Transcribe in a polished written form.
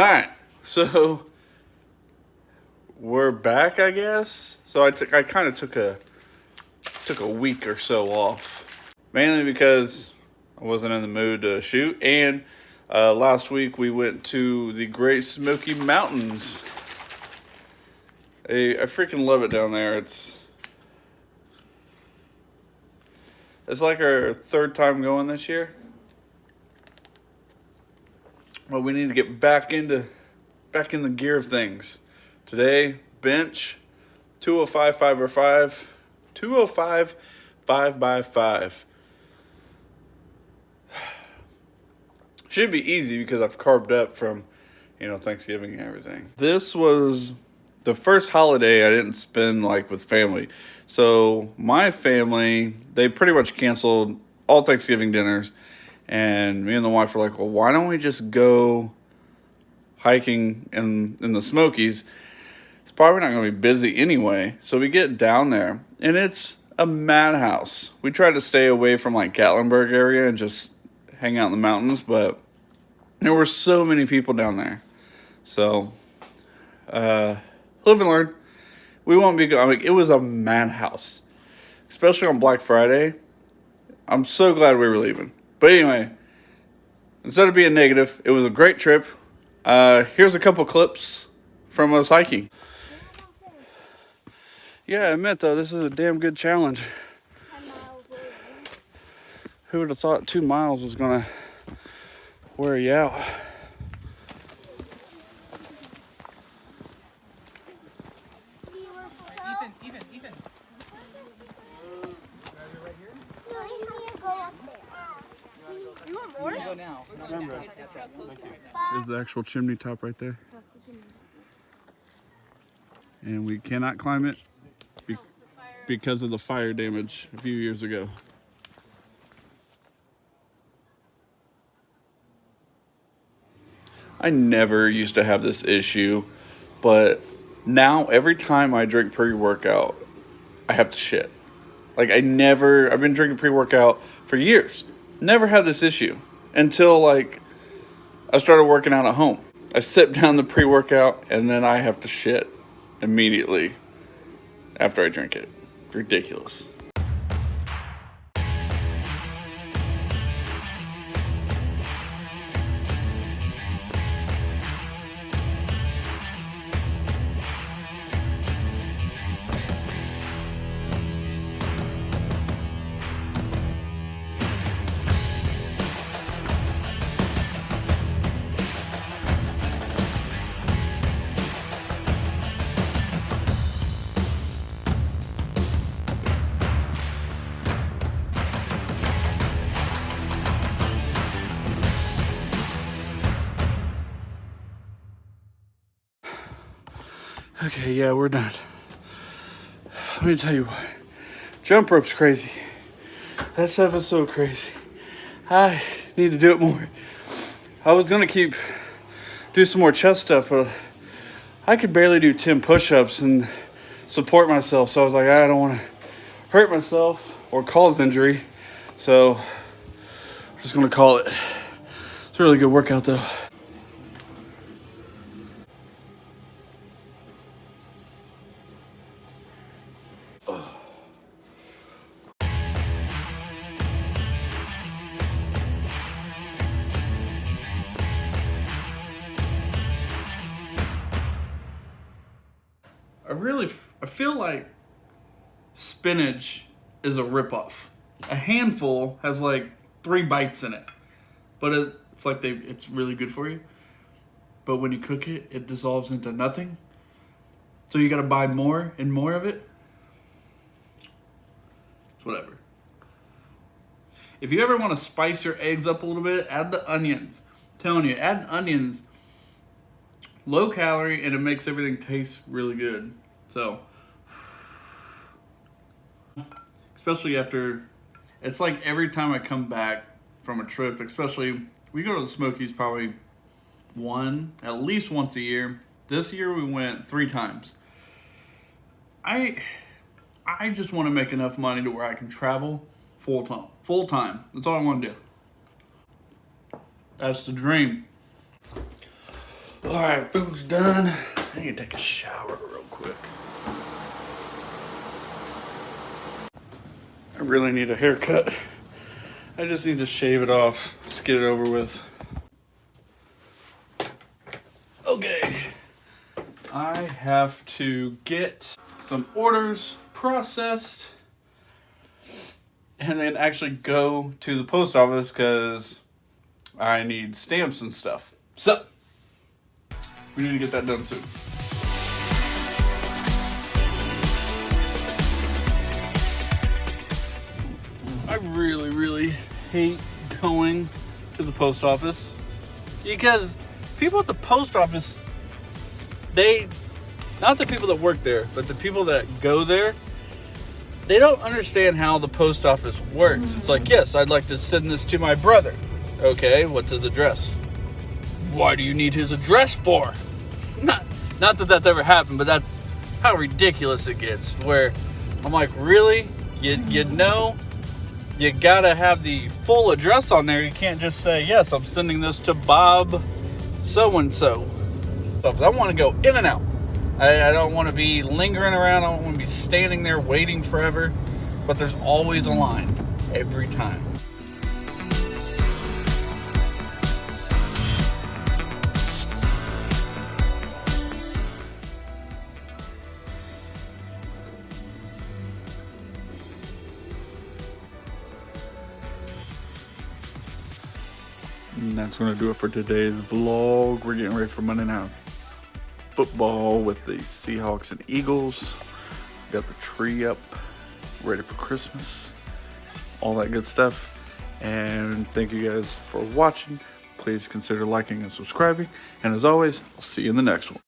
right, so we're back, I guess. So I kind of took a week or so off, mainly because I wasn't in the mood to shoot. And last week we went to the Great Smoky Mountains. I freaking love it down there. It's like our third time going this year. Well, we need to get back in the gear of things. Today, bench, 205 5x5, 205 5x5. Should be easy because I've carved up from, Thanksgiving and everything. This was the first holiday I didn't spend with family. So my family, they pretty much canceled all Thanksgiving dinners. And me and the wife were like, well, why don't we just go hiking in the Smokies? It's probably not going to be busy anyway. So we get down there, and it's a madhouse. We tried to stay away from Gatlinburg area and just hang out in the mountains, but there were so many people down there. So, live and learn. We won't be going. It was a madhouse, especially on Black Friday. I'm so glad we were leaving. But anyway, instead of being negative, it was a great trip. Here's a couple clips from us hiking. Yeah, I admit though, this is a damn good challenge. 10 miles over. Who would have thought 2 miles was gonna wear you out? Even. No, you need to go up there. You want more? Go now. There's the actual chimney top right there. And we cannot climb it because of the fire damage a few years ago. I never used to have this issue, but now every time I drink pre-workout, I have to shit. I've been drinking pre-workout for years. Never had this issue until I started working out at home. I sip down the pre-workout and then I have to shit immediately after I drink it. It's ridiculous. Okay, yeah, we're done. Let me tell you what. Jump rope's crazy. That stuff is so crazy. I need to do it more. I was gonna do some more chest stuff, but I could barely do 10 push-ups and support myself. So I was like, I don't want to hurt myself or cause injury. So I'm just gonna call it. It's a really good workout though. I feel like spinach is a ripoff. A handful has 3 bites in it, but it's really good for you. But when you cook it, it dissolves into nothing. So you gotta buy more and more of it. It's whatever. If you ever want to spice your eggs up a little bit, add the onions. I'm telling you, add onions. Low calorie, and it makes everything taste really good. So, especially after, it's like every time I come back from a trip, especially, we go to the Smokies probably at least once a year. This year we went 3 times. I just want to make enough money to where I can travel full time. That's all I want to do. That's the dream. Alright, food's done. I need to take a shower real quick. I really need a haircut. I just need to shave it off. Just get it over with. Okay. I have to get some orders processed and then actually go to the post office because I need stamps and stuff. So, we need to get that done soon. I really hate going to the post office because people at the post office, not the people that work there, but the people that go there, they don't understand how the post office works. It's like, yes, I'd like to send this to my brother. Okay, what's his address? Why do you need his address for? Not that that's ever happened, but that's how ridiculous it gets. Where I'm like, really? You know, you gotta have the full address on there. You can't just say, yes, I'm sending this to Bob so-and-so. So I want to go in and out. I don't want to be lingering around. I don't want to be standing there waiting forever. But there's always a line every time. And that's going to do it for today's vlog. We're getting ready for Monday Night Football with the Seahawks and Eagles. Got the tree up, ready for Christmas, all that good stuff. And thank you guys for watching. Please consider liking and subscribing. And as always, I'll see you in the next one.